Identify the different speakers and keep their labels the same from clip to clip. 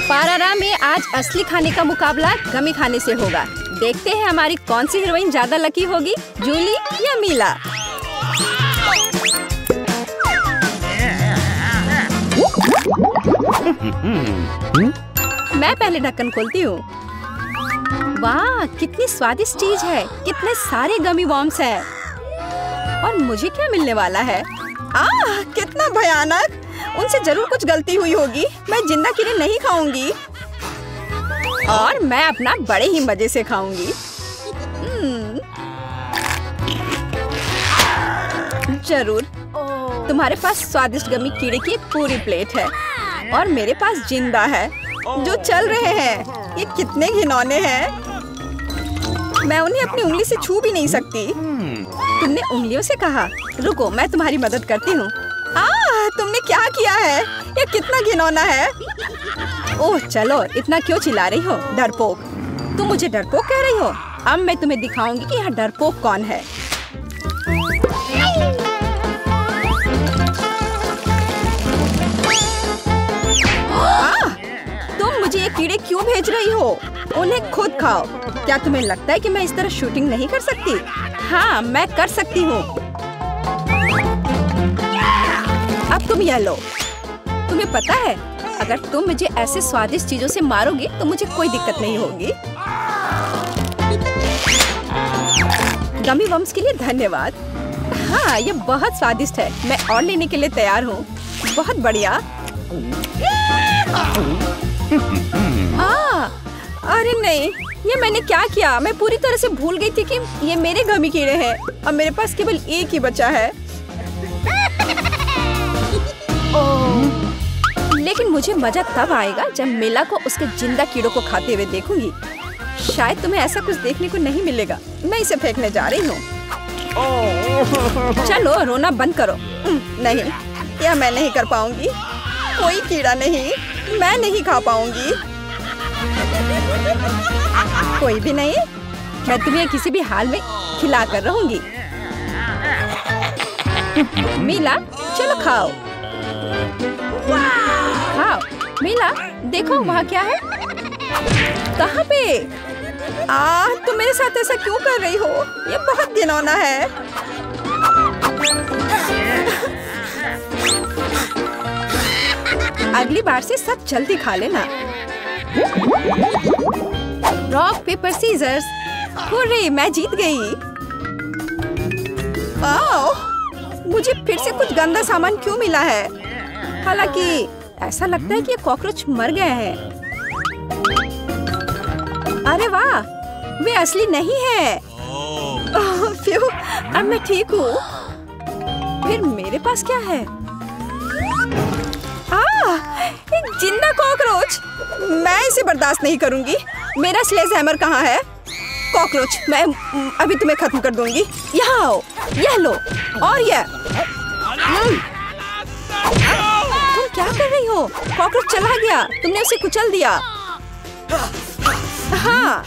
Speaker 1: पारारा में आज असली खाने का मुकाबला गमी खाने से होगा। देखते हैं हमारी कौन सी हीरोइन ज्यादा लकी होगी, जूली या मीला। मैं पहले ढक्कन खोलती हूँ। वाह, कितनी स्वादिष्ट चीज है, कितने सारे गमी वॉर्म्स हैं। और मुझे क्या मिलने वाला है? कितना भयानक! उनसे जरूर कुछ गलती हुई होगी। मैं जिंदा कीड़े नहीं खाऊंगी और मैं अपना बड़े ही मजे से खाऊंगी। जरूर। तुम्हारे पास स्वादिष्ट गमी कीड़े की एक पूरी प्लेट है और मेरे पास जिंदा है जो चल रहे हैं। ये कितने घिनौने हैं। मैं उन्हें अपनी उंगली से छू भी नहीं सकती। तुमने उंगलियों से कहा? रुको, मैं तुम्हारी मदद करती हूँ। तुमने क्या किया है? ये कितना घिनौना है। ओह चलो, इतना क्यों चिल्ला रही हो डरपोक? तुम मुझे डरपोक कह रही हो? अब मैं तुम्हें दिखाऊंगी कि यहाँ डरपोक कौन है। तुम मुझे ये कीड़े क्यों भेज रही हो? उन्हें खुद खाओ। क्या तुम्हें लगता है कि मैं इस तरह शूटिंग नहीं कर सकती? हाँ, मैं कर सकती हूँ। अब तुम यह लो। तुम्हें पता है, अगर तुम मुझे ऐसे स्वादिष्ट चीजों से मारोगे तो मुझे कोई दिक्कत नहीं होगी। गमी वम्स के लिए धन्यवाद। हाँ, ये बहुत स्वादिष्ट है। मैं और लेने के लिए तैयार हूँ। बहुत बढ़िया। अरे नहीं, ये मैंने क्या किया? मैं पूरी तरह से भूल गई थी कि ये मेरे गमी कीड़े हैं और मेरे पास केवल एक ही बचा है। लेकिन मुझे मजा तब आएगा जब मीला को उसके जिंदा कीड़ों को खाते हुए देखूंगी। शायद तुम्हें ऐसा कुछ देखने को नहीं मिलेगा। मैं इसे फेंकने जा रही हूँ। चलो, रोना बंद करो। नहीं, यह मैं नहीं कर पाऊंगी। कोई कीड़ा नहीं, मैं नहीं खा पाऊंगी। कोई भी नहीं, मैं तुम्हें किसी भी हाल में खिला कर रहूंगी। मीला, चलो खाओ। खाओ मीला, देखो वहाँ क्या है। कहाँ पे? तुम मेरे साथ ऐसा क्यों कर रही हो? ये बहुत घिनौना है। अगली बार से सब जल्दी खा लेना। Rock paper seizures. हुर्रे, मैं जीत गई। मुझे फिर से कुछ गंदा सामान क्यों मिला है? हालांकि ऐसा लगता है कि ये कॉकरोच मर गए हैं। अरे वाह, वे असली नहीं है। अब मैं ठीक हूँ। फिर मेरे पास क्या है? एक जिंदा कॉकरोच। मैं इसे बर्दाश्त नहीं करूंगी। मेरा स्लेज हैमर कहाँ है? कॉकरोच, मैं अभी तुम्हें खत्म कर दूंगी। यहाँ आओ, यह लो और यह। तुम क्या कर रही हो? कॉकरोच चला गया। तुमने उसे कुचल दिया। हाँ,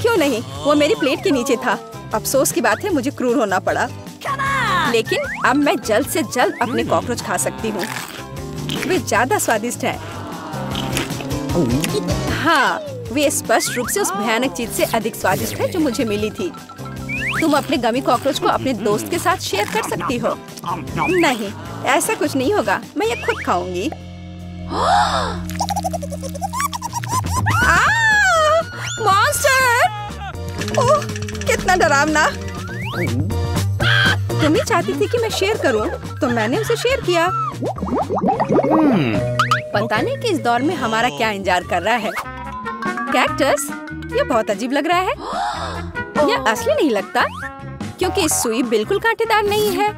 Speaker 1: क्यों नहीं, वो मेरी प्लेट के नीचे था। अफसोस की बात है, मुझे क्रूर होना पड़ा। लेकिन अब मैं जल्द से जल्द अपने कॉकरोच खा सकती हूँ। वे ज्यादा स्वादिष्ट हैं। हाँ, वे स्पष्ट रूप से उस भयानक चीज से अधिक स्वादिष्ट है जो मुझे मिली थी। तुम अपने गमी कॉकरोच को अपने दोस्त के साथ शेयर कर सकती हो। नहीं, ऐसा कुछ नहीं होगा। मैं ये खुद खाऊंगी। मॉन्स्टर! ओह, कितना डरावना। तुम ही चाहती थी कि मैं शेयर करूं, तो मैंने उसे शेयर किया। पता नहीं कि इस दौर में हमारा क्या इंतजार कर रहा है। कैक्टस, ये बहुत अजीब लग रहा है। यह असली नहीं लगता क्योंकि इस सुई बिल्कुल कांटेदार नहीं है।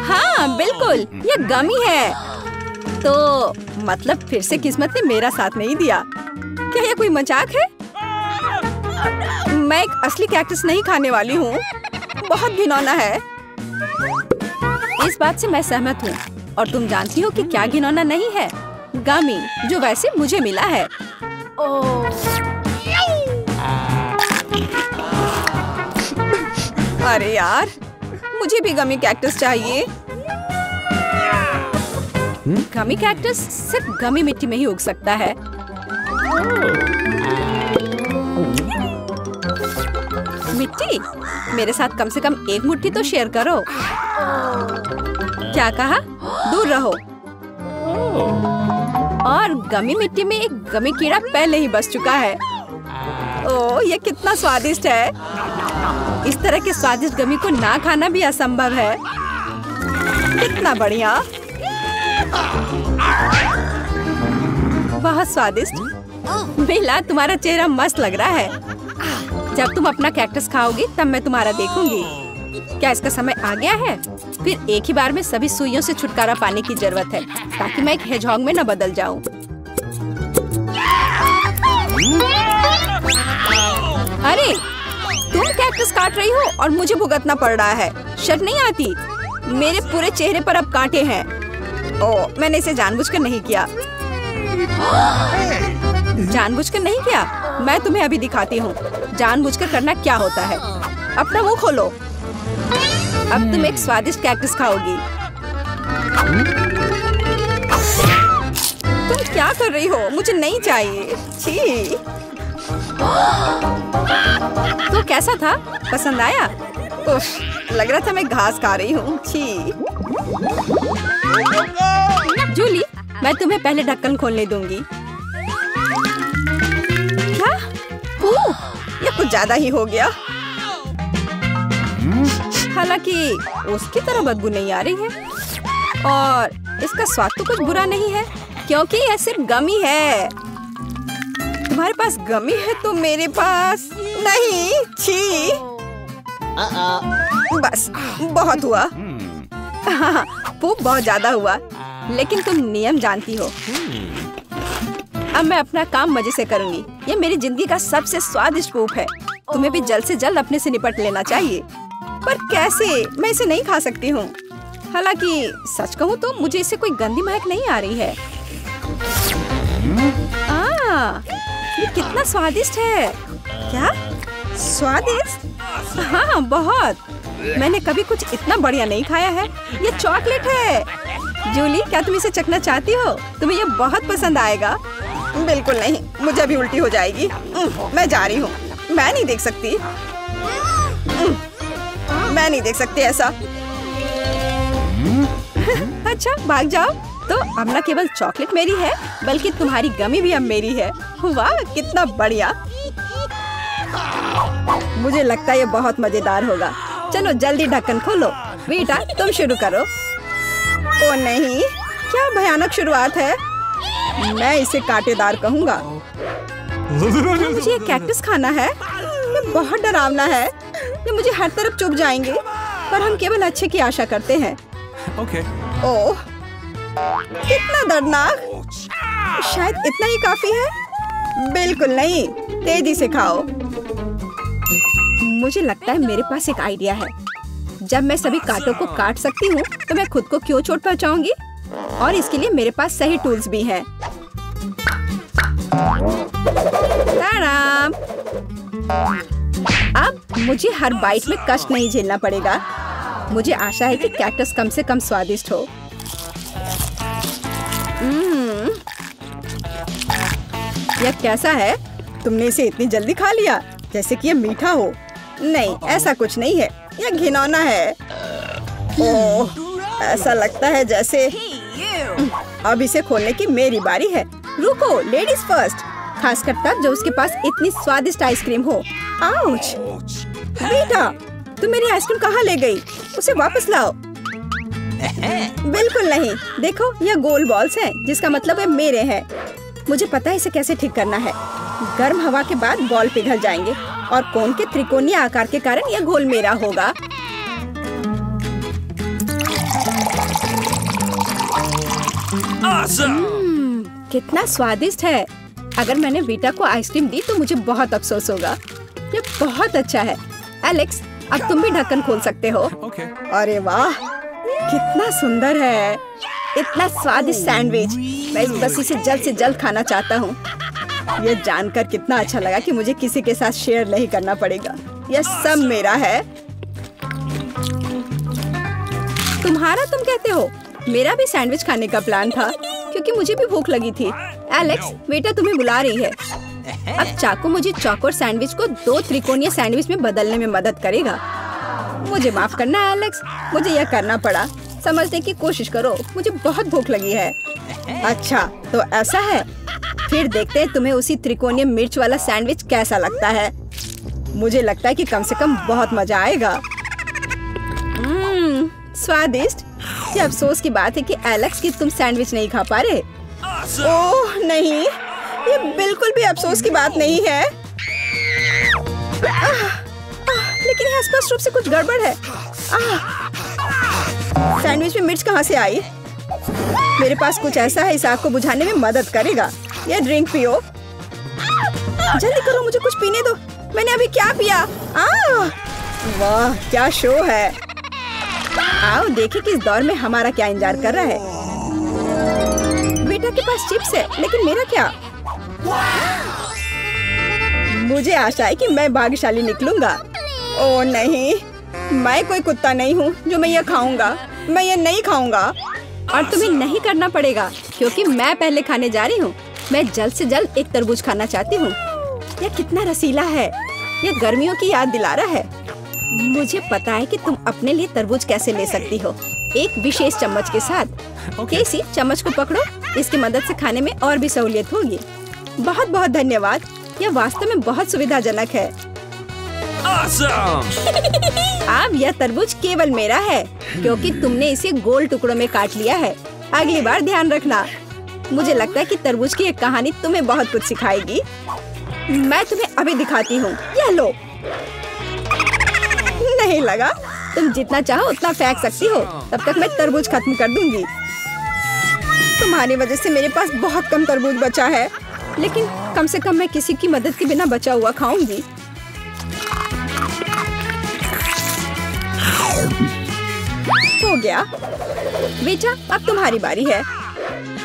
Speaker 1: हाँ बिल्कुल, ये गमी है। तो मतलब फिर से किस्मत ने मेरा साथ नहीं दिया। क्या यह कोई मजाक है? मैं एक असली कैक्टस नहीं खाने वाली हूँ। बहुत घिनौना है। इस बात से मैं सहमत हूँ। और तुम जानती हो कि क्या घिनौना नहीं है? गमी, जो वैसे मुझे मिला है। अरे यार, मुझे भी गमी कैक्टस चाहिए। गमी कैक्टस सिर्फ गमी मिट्टी में ही उग सकता है। मिट्टी, मेरे साथ कम से कम एक मुट्ठी तो शेयर करो। क्या कहा? दूर रहो। और गमी मिट्टी में एक गमी कीड़ा पहले ही बस चुका है। ओह, ये कितना स्वादिष्ट है। इस तरह के स्वादिष्ट गमी को ना खाना भी असंभव है। कितना बढ़िया, बहुत स्वादिष्ट। बेला, तुम्हारा चेहरा मस्त लग रहा है। जब तुम अपना कैक्टस खाओगी तब मैं तुम्हारा देखूंगी। क्या इसका समय आ गया है? फिर एक ही बार में सभी सुइयों से छुटकारा पाने की जरूरत है ताकि मैं एक हेजहॉग में न बदल जाऊं। अरे, तुम कैक्टस काट रही हो और मुझे भुगतना पड़ रहा है। शर्म नहीं आती? मेरे पूरे चेहरे पर अब कांटे हैं। ओह, मैंने इसे जानबूझकर नहीं किया। जानबूझकर नहीं किया? मैं तुम्हें अभी दिखाती हूँ जानबूझकर करना क्या होता है। अपना मुंह खोलो। अब तुम एक स्वादिष्ट कैक्टस खाओगी। तुम क्या कर रही हो? मुझे नहीं चाहिए। छी। तो कैसा था? पसंद आया? उफ, लग रहा था मैं घास खा रही हूँ। छी। जूली, मैं तुम्हें पहले ढक्कन खोलने दूंगी। क्या? ये कुछ ज्यादा ही हो गया। हालांकि उसकी तरह बदबू नहीं आ रही है और इसका स्वाद तो कुछ बुरा नहीं है क्योंकि यह सिर्फ गमी है। तुम्हारे पास गमी है तो मेरे पास नहीं। छी। बस, बहुत हुआ। पूप बहुत ज्यादा हुआ, लेकिन तुम नियम जानती हो। अब मैं अपना काम मजे से करूंगी। ये मेरी जिंदगी का सबसे स्वादिष्ट पूप है। तुम्हें भी जल्द से जल्द अपने से निपट लेना चाहिए। पर कैसे? मैं इसे नहीं खा सकती हूँ। हालांकि सच कहूँ तो मुझे इससे कोई गंदी महक नहीं आ रही है। ये कितना स्वादिष्ट है। क्या? स्वादिष्ट? हाँ, बहुत। मैंने कभी कुछ इतना बढ़िया नहीं खाया है। ये चॉकलेट है। जूली, क्या तुम इसे चखना चाहती हो? तुम्हें ये बहुत पसंद आएगा। बिल्कुल नहीं, मुझे अभी उल्टी हो जाएगी। मैं जा रही हूँ। मैं नहीं देख सकती। मैं नहीं देख सकती ऐसा। अच्छा, भाग जाओ। तो अब न केवल चॉकलेट मेरी है बल्कि तुम्हारी गमी भी अब मेरी है। वाह, कितना बढ़िया। मुझे लगता है ये बहुत मजेदार होगा। चलो जल्दी ढक्कन खोलो। बेटा, तुम शुरू करो। ओ नहीं, क्या भयानक शुरुआत है। मैं इसे कांटेदार कहूँगा। मुझे ये कैक्टस खाना है। ये बहुत डरावना है। ये मुझे हर तरफ चुभ जाएंगे। पर हम केवल अच्छे की आशा करते हैं। ओह, कितना दर्दनाक। शायद इतना ही काफी है। बिल्कुल नहीं, तेजी से खाओ। मुझे लगता है मेरे पास एक आइडिया है। जब मैं सभी कांटों को काट सकती हूँ तो मैं खुद को क्यों चोट पहुँचाऊंगी? और इसके लिए मेरे पास सही टूल्स भी हैं। अब मुझे हर बाइट में कष्ट नहीं झेलना पड़ेगा। मुझे आशा है कि कैक्टस कम से कम स्वादिष्ट हो। यह कैसा है? तुमने इसे इतनी जल्दी खा लिया जैसे कि यह मीठा हो। नहीं, ऐसा कुछ नहीं है। यह घिनौना है। ओह, ऐसा लगता है जैसे अब इसे खोलने की मेरी बारी है। रुको, लेडीज फर्स्ट। खासकर तब जब उसके पास इतनी स्वादिष्ट आइसक्रीम हो। आउच! बेटा, तुम मेरी आइसक्रीम कहाँ ले गई? उसे वापस लाओ। बिल्कुल नहीं। देखो, यह गोल बॉल्स हैं, जिसका मतलब है मेरे हैं। मुझे पता है इसे कैसे ठीक करना है। गर्म हवा के बाद बॉल पिघल जाएंगे और कोन के त्रिकोणीय आकार के कारण यह घोल मेरा होगा। कितना स्वादिष्ट है। अगर मैंने बीटा को आइसक्रीम दी तो मुझे बहुत अफसोस होगा। ये बहुत अच्छा है। एलेक्स, अब तुम भी ढक्कन खोल सकते हो। अरे वाह, कितना सुंदर है। इतना स्वादिष्ट सैंडविच। मैं बस इसे जल्द से जल्द खाना चाहता हूँ। यह जानकर कितना अच्छा लगा कि मुझे किसी के साथ शेयर नहीं करना पड़ेगा। यह सब मेरा है। तुम्हारा तुम कहते हो? मेरा भी सैंडविच खाने का प्लान था। क्योंकि मुझे भी भूख लगी थी। एलेक्स, बेटा तुम्हें बुला रही है। अब चाकू मुझे चौकोर सैंडविच को 2 त्रिकोणीय सैंडविच में बदलने में मदद करेगा। मुझे माफ करना एलेक्स, मुझे यह करना पड़ा। समझने की कोशिश करो, मुझे बहुत भूख लगी है। अच्छा तो ऐसा है, फिर देखते हैं तुम्हें उसी त्रिकोणीय मिर्च वाला सैंडविच कैसा लगता है। मुझे लगता है कि कम से कम बहुत मजा आएगा। स्वादिष्ट। ये अफसोस की बात है कि एलेक्स कि तुम सैंडविच नहीं खा पा रहे। ओह नहीं, ये बिल्कुल भी अफसोस की बात नहीं है। लेकिन यहाँ स्पष्ट रूप से कुछ गड़बड़ है। सैंडविच में मिर्च कहाँ से आई? मेरे पास कुछ ऐसा है इस आग को बुझाने में मदद करेगा। ये ड्रिंक पियो। जल्दी करो, मुझे कुछ पीने दो। मैंने अभी क्या पिया? वाह क्या शो है। आओ देखें कि इस दौर में हमारा क्या इंतजार कर रहा है। बेटा के पास चिप्स है, लेकिन मेरा क्या? मुझे आशा है कि मैं भाग्यशाली निकलूंगा। ओह नहीं, मैं कोई कुत्ता नहीं हूँ जो मैं ये खाऊंगा। मैं ये नहीं खाऊंगा। और तुम्हें नहीं करना पड़ेगा क्योंकि मैं पहले खाने जा रही हूँ। मैं जल्द से जल्द एक तरबूज खाना चाहती हूँ। यह कितना रसीला है। यह गर्मियों की याद दिला रहा है। मुझे पता है कि तुम अपने लिए तरबूज कैसे ले सकती हो, एक विशेष चम्मच के साथ। केसी, चम्मच को पकड़ो। इसकी मदद से खाने में और भी सहूलियत होगी। बहुत बहुत धन्यवाद। यह वास्तव में बहुत सुविधाजनक है। अब यह तरबूज केवल मेरा है क्योंकि तुमने इसे गोल टुकड़ों में काट लिया है। अगली बार ध्यान रखना। मुझे लगता है कि तरबूज की एक कहानी तुम्हें बहुत कुछ सिखाएगी। मैं तुम्हें अभी दिखाती हूँ। यह लो। नहीं लगा? तुम जितना चाहो उतना फेंक सकती हो। तब तक मैं तरबूज खत्म कर दूंगी। तुम्हारी वजह से मेरे पास बहुत कम तरबूज बचा है, लेकिन कम से कम मैं किसी की मदद के बिना बचा हुआ खाऊंगी। हो गया। बेटा अब तुम्हारी बारी है।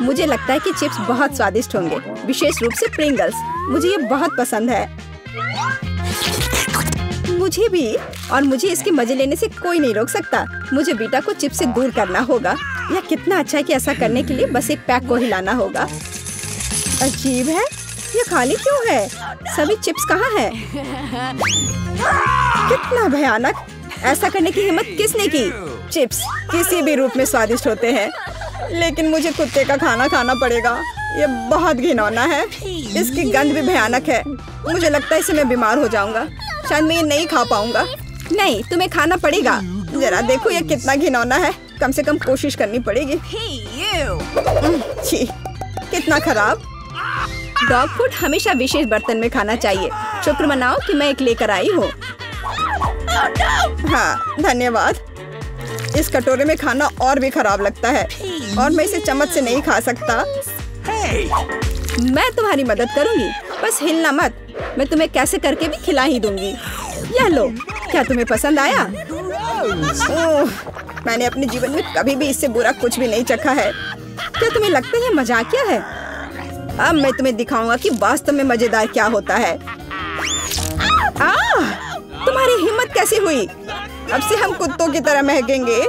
Speaker 1: मुझे लगता है कि चिप्स बहुत स्वादिष्ट होंगे, विशेष रूप से प्रिंगल्स। मुझे ये बहुत पसंद है। मुझे भी। और मुझे इसके मजे लेने से कोई नहीं रोक सकता। मुझे बेटा को चिप्स से दूर करना होगा। यह कितना अच्छा है कि ऐसा करने के लिए बस एक पैक को हिलाना होगा। अजीब है, ये खाली क्यों है? सभी चिप्स कहाँ हैं? कितना भयानक। ऐसा करने की हिम्मत किसने की? चिप्स किसी भी रूप में स्वादिष्ट होते हैं, लेकिन मुझे कुत्ते का खाना खाना पड़ेगा। ये बहुत घिनौना है। इसकी गंध भी भयानक है। मुझे लगता है इससे मैं बीमार हो जाऊंगा। शायद मैं ये नहीं खा पाऊंगा। नहीं, तुम्हें खाना पड़ेगा। जरा देखो ये कितना घिनौना है। कम से कम कोशिश करनी पड़ेगी। छी, कितना खराब। डॉग फूड हमेशा विशेष बर्तन में खाना चाहिए। शुक्र मनाओ कि मैं एक लेकर आई हूँ। हाँ धन्यवाद। इस कटोरे में खाना और भी खराब लगता है और मैं इसे चम्मच से नहीं खा सकता। मैं तुम्हारी मदद करूंगी, बस हिलना मत। मैं तुम्हें कैसे करके भी खिला ही दूंगी। यह लो। क्या तुम्हें पसंद आया? ओह, मैंने अपने जीवन में कभी भी इससे बुरा कुछ भी नहीं चखा है। क्या तुम्हें लगता है मजाकिया है? अब मैं तुम्हें दिखाऊंगा कि वास्तव में मजेदार क्या होता है। तुम्हारी हिम्मत कैसे हुई? अब से हम कुत्तों की तरह महकेंगे।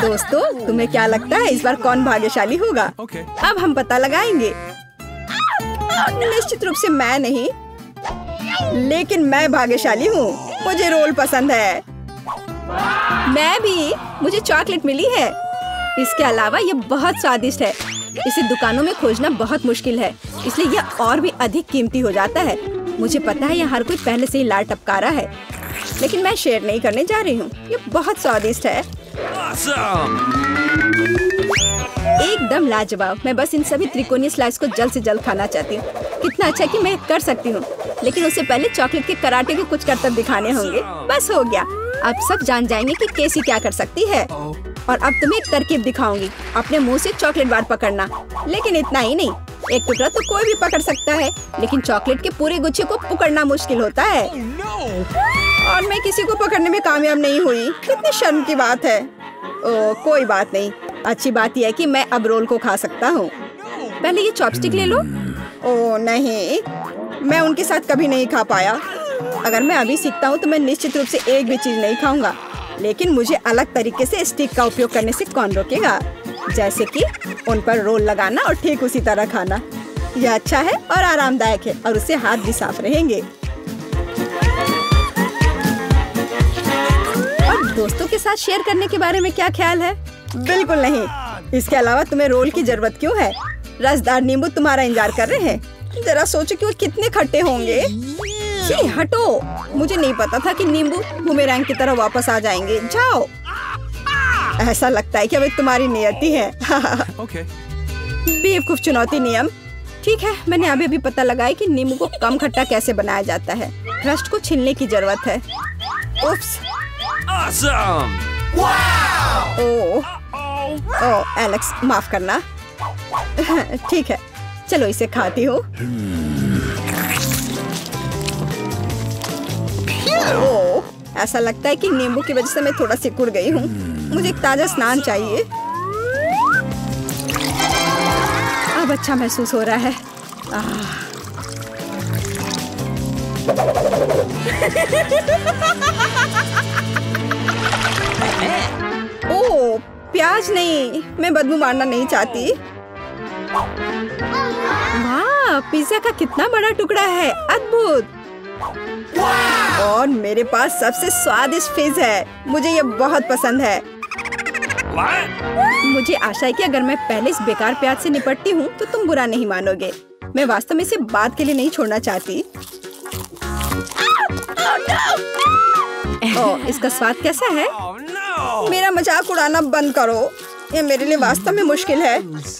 Speaker 1: दोस्तों, तुम्हें क्या लगता है इस बार कौन भाग्यशाली होगा? अब हम पता लगाएंगे। निश्चित रूप से मैं नहीं, लेकिन मैं भाग्यशाली हूँ। मुझे रोल पसंद है। मैं भी। मुझे चॉकलेट मिली है। इसके अलावा ये बहुत स्वादिष्ट है। इसे दुकानों में खोजना बहुत मुश्किल है, इसलिए यह और भी अधिक कीमती हो जाता है। मुझे पता है यह हर कोई पहले से ही लार टपका रहा है, लेकिन मैं शेयर नहीं करने जा रही हूँ। ये बहुत स्वादिष्ट है। एकदम लाजवाब। मैं बस इन सभी त्रिकोणीय स्लाइस को जल्द से जल्द खाना चाहती हूँ। कितना अच्छा कि मैं कर सकती हूँ, लेकिन उससे पहले चॉकलेट के कराटे के कुछ करतब दिखाने होंगे। बस हो गया। अब सब जान जाएंगे कि केसी क्या कर सकती है। और अब तुम्हें एक तरकीब दिखाऊंगी। अपने मुंह से चॉकलेट बार पकड़ना, लेकिन इतना ही नहीं। एक टुकड़ा तो कोई भी पकड़ सकता है, लेकिन चॉकलेट के पूरे गुच्छे को पकड़ना मुश्किल होता है। और मैं किसी को पकड़ने में कामयाब नहीं हुई। कितनी शर्म की बात है। ओह, कोई बात नहीं। अच्छी बात यह है कि मैं अब रोल को खा सकता हूँ। पहले ये चॉपस्टिक ले लो। ओह नहीं, मैं उनके साथ कभी नहीं खा पाया। अगर मैं अभी सीखता हूँ तो मैं निश्चित रूप से एक भी चीज नहीं खाऊंगा, लेकिन मुझे अलग तरीके से स्टिक का उपयोग करने से कौन रोकेगा। जैसे कि उन पर रोल लगाना और ठीक उसी तरह खाना। यह अच्छा है और आरामदायक है और उससे हाथ भी साफ रहेंगे। और दोस्तों के साथ शेयर करने के बारे में क्या ख्याल है? बिल्कुल नहीं। इसके अलावा तुम्हें रोल की जरूरत क्यों है? रसदार नींबू तुम्हारा इंतजार कर रहे हैं। जरा सोचो कि वो कितने खट्टे होंगे। छी, हटो। मुझे नहीं पता था कि नींबू बूमेरैंग की तरह वापस आ जाएंगे। जाओ। ऐसा लगता है कि अब तुम्हारी नियति है। बेवकूफ चुनौती नियम। ठीक है, मैंने अभी भी पता लगाया कि नींबू को कम खट्टा कैसे बनाया जाता है। क्रस्ट को छीलने की जरूरत है। उफ्स।
Speaker 2: Awesome!
Speaker 1: ओह एलेक्स, माफ करना। ठीक है, चलो इसे खाती हूँ। ओह, ऐसा लगता है कि नींबू की वजह से मैं थोड़ा सिकुड़ गई हूँ। मुझे एक ताजा स्नान चाहिए। अब अच्छा महसूस हो रहा है। ओह, प्याज नहीं। मैं बदबू मारना नहीं चाहती। वाह, पिज्जा का कितना बड़ा टुकड़ा है। अद्भुत। और मेरे पास सबसे स्वादिष्ट फिज है। मुझे ये बहुत पसंद है। मुझे आशा है कि अगर मैं पहले इस बेकार प्याज से निपटती हूँ तो तुम बुरा नहीं मानोगे। मैं वास्तव में इसे बात के लिए नहीं छोड़ना चाहती। ओह, इसका स्वाद कैसा है? मेरा मजाक उड़ाना बंद करो। ये मेरे लिए वास्तव में मुश्किल है।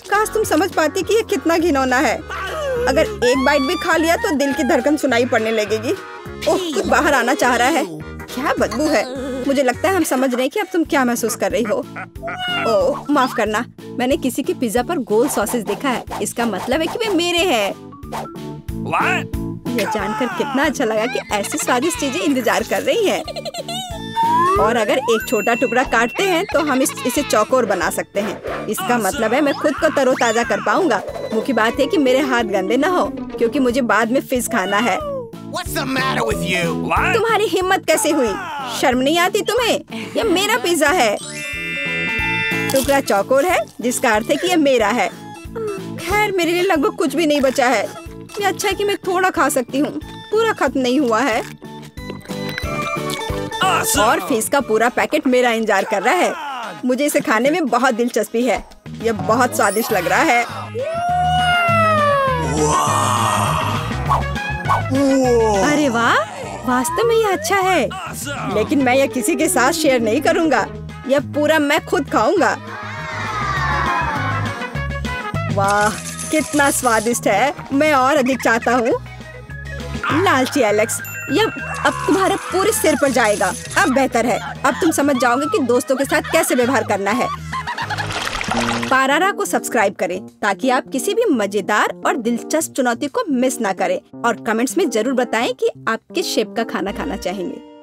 Speaker 1: काश तुम समझ पाती कि ये कितना घिनौना है। अगर एक बाइट भी खा लिया तो दिल की धड़कन सुनाई पड़ने लगेगी। ओह, कुछ बाहर आना चाह रहा है। क्या बदबू है। मुझे लगता है हम समझ रहे हैं कि अब तुम क्या महसूस कर रही हो। ओह, माफ करना। मैंने किसी के पिज्जा पर गोल सॉसेज देखा है। इसका मतलब है कि वे मेरे हैं। यह जानकर कितना अच्छा लगा कि ऐसी स्वादिष्ट चीजें इंतजार कर रही हैं। और अगर एक छोटा टुकड़ा काटते हैं तो हम इसे चौकोर बना सकते हैं। इसका मतलब है मैं खुद को तरोताजा कर पाऊंगा। मुख्य बात है कि मेरे हाथ गंदे न हो, क्योंकि मुझे बाद में फिज खाना है।
Speaker 2: What's the matter with you?
Speaker 1: तुम्हारी हिम्मत कैसे हुई? शर्म नहीं आती तुम्हें? ये मेरा पिज्जा है। टुकड़ा चौकोर है, जिसका अर्थ है कि ये मेरा है। खैर, मेरे लिए लगभग कुछ भी नहीं बचा है। ये अच्छा है कि मैं थोड़ा खा सकती हूँ। पूरा खत्म नहीं हुआ है। और फिश का पूरा पैकेट मेरा इंतजार कर रहा है। मुझे इसे खाने में बहुत दिलचस्पी है। यह बहुत स्वादिष्ट लग रहा है। अरे वाह, वास्तव में यह अच्छा है। लेकिन मैं यह किसी के साथ शेयर नहीं करूंगा। यह पूरा मैं खुद खाऊंगा। वाह, कितना स्वादिष्ट है। मैं और अधिक चाहता हूँ। लालची एलेक्स, यह अब तुम्हारे पूरे सिर पर जाएगा। अब बेहतर है। अब तुम समझ जाओगे कि दोस्तों के साथ कैसे व्यवहार करना है। पारारा को सब्सक्राइब करें ताकि आप किसी भी मजेदार और दिलचस्प चुनौती को मिस ना करें। और कमेंट्स में जरूर बताएं कि आप किस शेप का खाना खाना चाहेंगे।